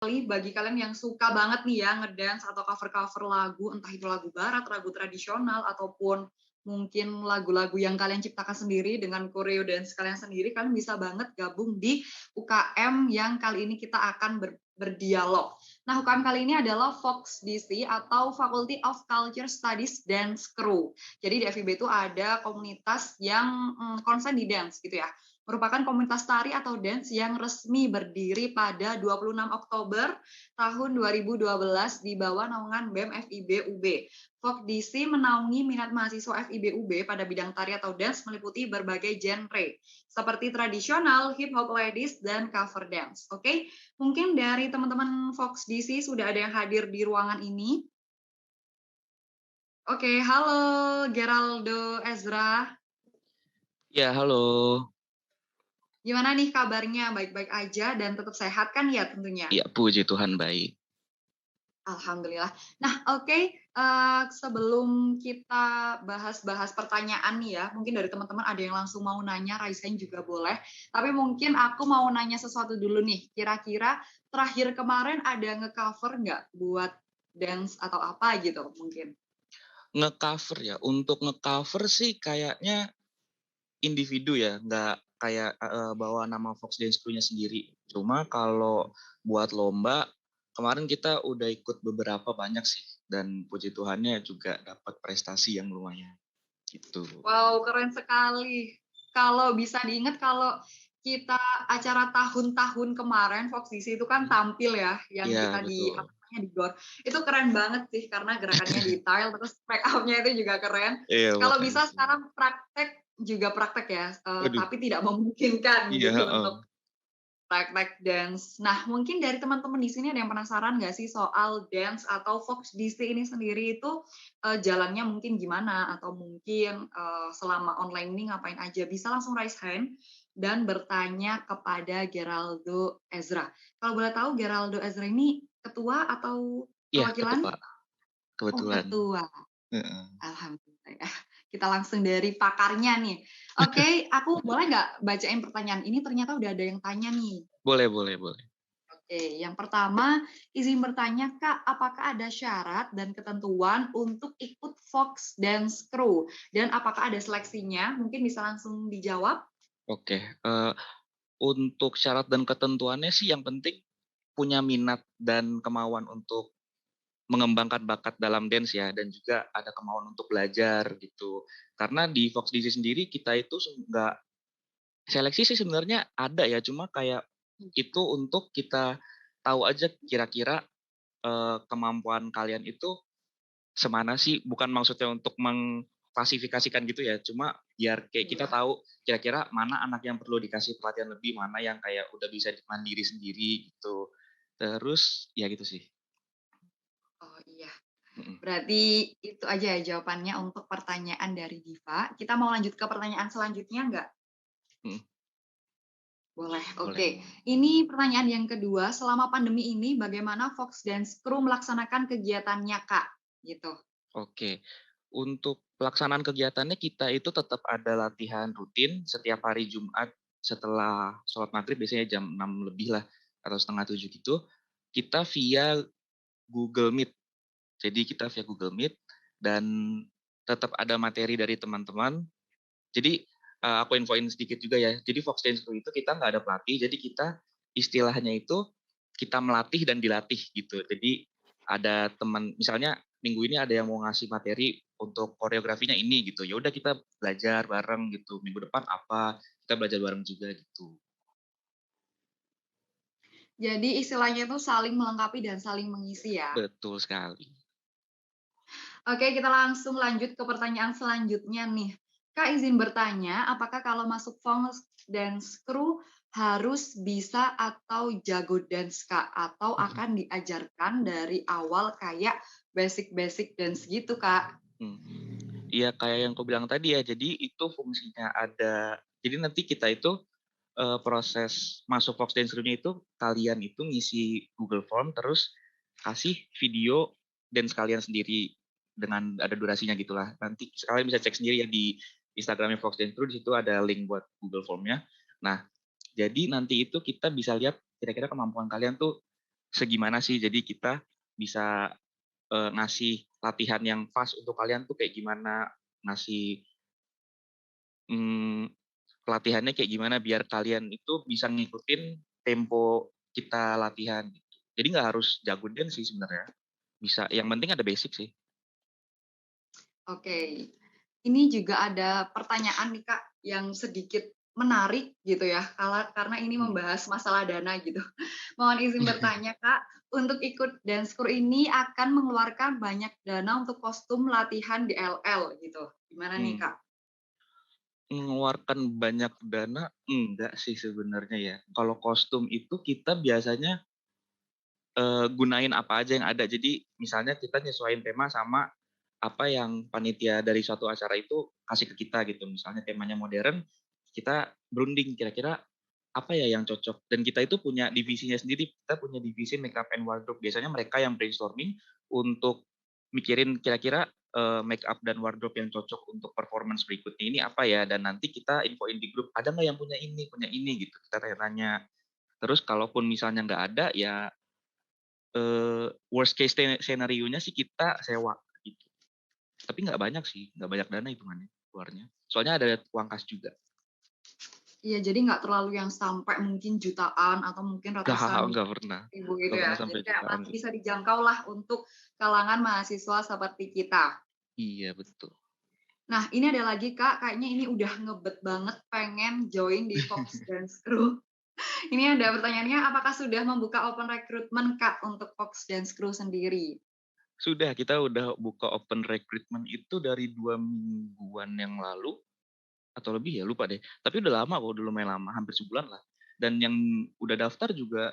bagi kalian yang suka banget nih ya ngedance atau cover-cover lagu, entah itu lagu barat, lagu tradisional, ataupun mungkin lagu-lagu yang kalian ciptakan sendiri dengan koreo dance kalian sendiri, kalian bisa banget gabung di UKM yang kali ini kita akan berdialog. Nah, UKM kali ini adalah Fox DC atau Faculty of Culture Studies Dance Crew. Jadi di FIB itu ada komunitas yang konsen di dance gitu ya, merupakan komunitas tari atau dance yang resmi berdiri pada 26 Oktober tahun 2012 di bawah naungan BEM FIB UB. Folk DC menaungi minat mahasiswa FIB UB pada bidang tari atau dance meliputi berbagai genre, seperti tradisional, hip hop ladies, dan cover dance. Oke, mungkin dari teman-teman Fox DC sudah ada yang hadir di ruangan ini. Oke, halo Geraldo Ezra. Ya, halo. Gimana nih kabarnya? Baik-baik aja dan tetap sehat kan ya tentunya? Ya, puji Tuhan baik. Alhamdulillah. Nah, oke, sebelum kita bahas-bahas pertanyaan nih ya, mungkin dari teman-teman ada yang langsung mau nanya, Raisain juga boleh. Tapi mungkin aku mau nanya sesuatu dulu nih. Kira-kira terakhir kemarin ada nge-cover nggak buat dance atau apa gitu mungkin? Nge-cover ya, untuk nge-cover sih kayaknya individu ya, nggak kayak bawa nama Fox Dance Crew-nya sendiri. Cuma kalau buat lomba, kemarin kita udah ikut beberapa banyak sih, dan puji Tuhannya juga dapat prestasi yang lumayan gitu. Wow, keren sekali. Kalau bisa diingat kalau kita acara tahun-tahun kemarin Fox DC itu kan tampil ya, yang Iya, kita di betul. apa namanya di GOR. Itu keren banget sih karena gerakannya detail terus make up-nya itu juga keren. Iya, Kalau bisa makasih. sekarang praktek juga praktek ya, Waduh, tapi tidak memungkinkan iya, gitu heeh. untuk praktek dance. Nah, mungkin dari teman-teman di sini ada yang penasaran nggak sih soal dance atau Fox DC ini sendiri itu jalannya mungkin gimana? Atau mungkin selama online ini ngapain aja? Bisa langsung raise hand dan bertanya kepada Geraldo Ezra. Kalau boleh tahu Geraldo Ezra ini ketua atau Iya, perwakilan? ketua, Oh, kebetulan. ketua. Heeh. Alhamdulillah ya. Kita langsung dari pakarnya nih. Oke, aku boleh nggak bacain pertanyaan ini? Ternyata udah ada yang tanya nih. Boleh, boleh, boleh. Oke, yang pertama, izin bertanya, Kak, apakah ada syarat dan ketentuan untuk ikut Fox Dance Crew? Dan apakah ada seleksinya? Mungkin bisa langsung dijawab. Oke, untuk syarat dan ketentuannya sih yang penting punya minat dan kemauan untuk mengembangkan bakat dalam dance ya, dan juga ada kemauan untuk belajar gitu. Karena di Fox DC sendiri kita itu nggak seleksi sih sebenarnya ada ya, cuma kayak itu untuk kita tahu aja kira-kira kemampuan kalian itu semana sih, bukan maksudnya untuk mengklasifikasikan gitu ya, cuma biar kayak kita Iya. tahu kira-kira mana anak yang perlu dikasih perhatian lebih, mana yang kayak udah bisa mandiri sendiri gitu. Terus ya gitu sih. Oh iya, Mhm. berarti itu aja ya jawabannya untuk pertanyaan dari Diva. Kita mau lanjut ke pertanyaan selanjutnya nggak? Mhm, Boleh, boleh. oke. Ini pertanyaan yang kedua, selama pandemi ini bagaimana Fox Dance Crew melaksanakan kegiatannya, Kak? Gitu. Oke. Untuk pelaksanaan kegiatannya kita itu tetap ada latihan rutin setiap hari Jumat setelah sholat maghrib, biasanya jam 6 lebih lah atau setengah 7 gitu. Kita via Google Meet. Jadi kita via Google Meet dan tetap ada materi dari teman-teman. Jadi aku infoin sedikit juga ya. Jadi Fox Dance Crew itu kita nggak ada pelatih, jadi kita istilahnya itu kita melatih dan dilatih gitu. Jadi ada teman, misalnya minggu ini ada yang mau ngasih materi untuk koreografinya ini gitu. Ya udah kita belajar bareng gitu. Minggu depan apa, kita belajar bareng juga gitu. Jadi istilahnya itu saling melengkapi dan saling mengisi ya. Betul sekali. Oke, kita langsung lanjut ke pertanyaan selanjutnya nih. Kak izin bertanya, apakah kalau masuk Fox Dance Crew harus bisa atau jago dance, Kak? Atau akan diajarkan dari awal kayak basic-basic dance gitu, Kak? Hmm. Iya kayak yang aku bilang tadi ya, jadi itu fungsinya ada, jadi nanti kita itu proses masuk Fox Dance Crew-nya itu kalian itu ngisi Google Form terus kasih video dance kalian sendiri dengan ada durasinya gitulah. Nanti kalian bisa cek sendiri ya di Instagramnya Fox Dance Crew, di situ ada link buat Google Form-nya. Nah, jadi nanti itu kita bisa lihat kira-kira kemampuan kalian tuh segimana sih. Jadi kita bisa, ngasih latihan yang pas untuk kalian tuh kayak gimana, ngasih, mmm, pelatihannya kayak gimana biar kalian itu bisa ngikutin tempo kita latihan gitu. Jadi nggak harus jago dance sih sebenarnya, bisa yang penting ada basic sih. Oke. Ini juga ada pertanyaan nih Kak, yang sedikit menarik gitu ya, karena ini Mhm. membahas masalah dana gitu. Mohon izin bertanya Kak, untuk ikut dance crew ini akan mengeluarkan banyak dana untuk kostum latihan di LL gitu. Gimana nih Mmm, Kak? mengeluarkan banyak dana enggak sih sebenarnya ya. Kalau kostum itu kita biasanya, gunain apa aja yang ada. Jadi misalnya kita nyesuaiin tema sama apa yang panitia dari suatu acara itu kasih ke kita gitu. Misalnya temanya modern, kita berunding kira-kira apa ya yang cocok, dan kita itu punya divisinya sendiri, kita punya divisi makeup and wardrobe. Biasanya mereka yang brainstorming untuk mikirin kira-kira, makeup dan wardrobe yang cocok untuk performance berikutnya ini apa ya, dan nanti kita infoin di grup, "Ada nggak yang punya ini?" Gitu, kita tanya-tanya. Terus kalaupun misalnya nggak ada, ya, worst case scenario-nya sih kita sewa gitu. Tapi nggak banyak sih, nggak banyak dana hitungannya keluarnya. Soalnya ada uang kas juga. Iya, jadi nggak terlalu yang sampai mungkin jutaan atau mungkin ratusan Nggak pernah ribu gitu nggak ya. pernah sampai Jadi kayak jutaan masih sih. bisa dijangkau lah untuk kalangan mahasiswa seperti kita. Iya, betul. Nah, ini ada lagi Kak, kayaknya ini udah ngebet banget pengen join di Fox Dance Crew. Ini ada pertanyaannya, apakah sudah membuka open recruitment Kak untuk Fox Dance Crew sendiri? Sudah, kita udah buka open recruitment itu dari 2 mingguan yang lalu, atau lebih ya, lupa deh. Tapi udah lama kok, udah lumayan lama, hampir sebulan lah. Dan yang udah daftar juga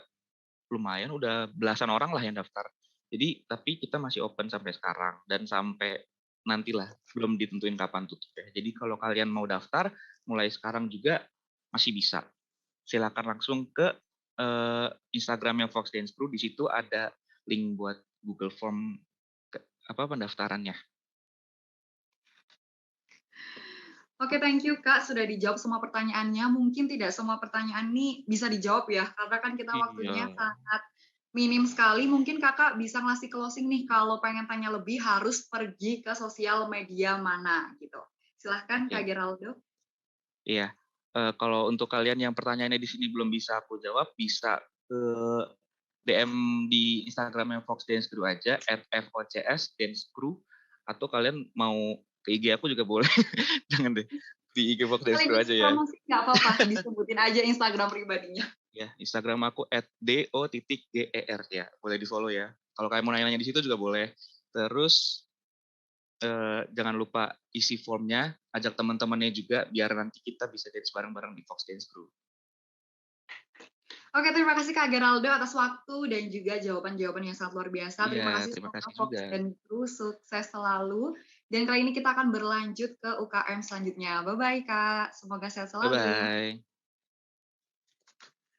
lumayan, udah belasan orang lah yang daftar. Jadi, tapi kita masih open sampai sekarang, dan sampai nantilah, belum ditentuin kapan tutupnya. Jadi kalau kalian mau daftar, mulai sekarang juga masih bisa. Silakan langsung ke, Instagram-nya Fox Dance Crew, di situ ada link buat Google Form pendaftarannya. Oke, thank you Kak, sudah dijawab semua pertanyaannya. Mungkin tidak semua pertanyaan ini bisa dijawab ya, karena kan kita Iya. waktunya sangat minim sekali. Mungkin Kakak bisa ngasih closing nih, kalau pengen tanya lebih harus pergi ke sosial media mana gitu. Silahkan Kak Oke, Geraldo. iya. Kalau untuk kalian yang pertanyaannya di sini belum bisa aku jawab, bisa ke DM di Instagram-nya Fox Dance Crew aja, @focs Dance Crew, atau kalian mau ke IG aku juga boleh. Jangan deh, di IG Fox Dance Crew Sekaligus aja ya. promosi nggak apa-apa, disebutin aja Instagram pribadinya. Ya, Instagram aku @do.ger ya, boleh di-follow ya. Kalau kalian mau nanya-nanya di situ juga boleh. Terus, jangan lupa isi formnya, ajak teman-temannya juga biar nanti kita bisa dance bareng-bareng di Fox Dance Crew. Oke, terima kasih Kak Geraldo atas waktu dan juga jawaban-jawaban yang sangat luar biasa. Iya, Terima kasih, terima semoga kasih Fox juga. dan Kru sukses selalu. Dan kali ini kita akan berlanjut ke UKM selanjutnya. Bye-bye Kak, semoga sehat selalu. Bye-bye.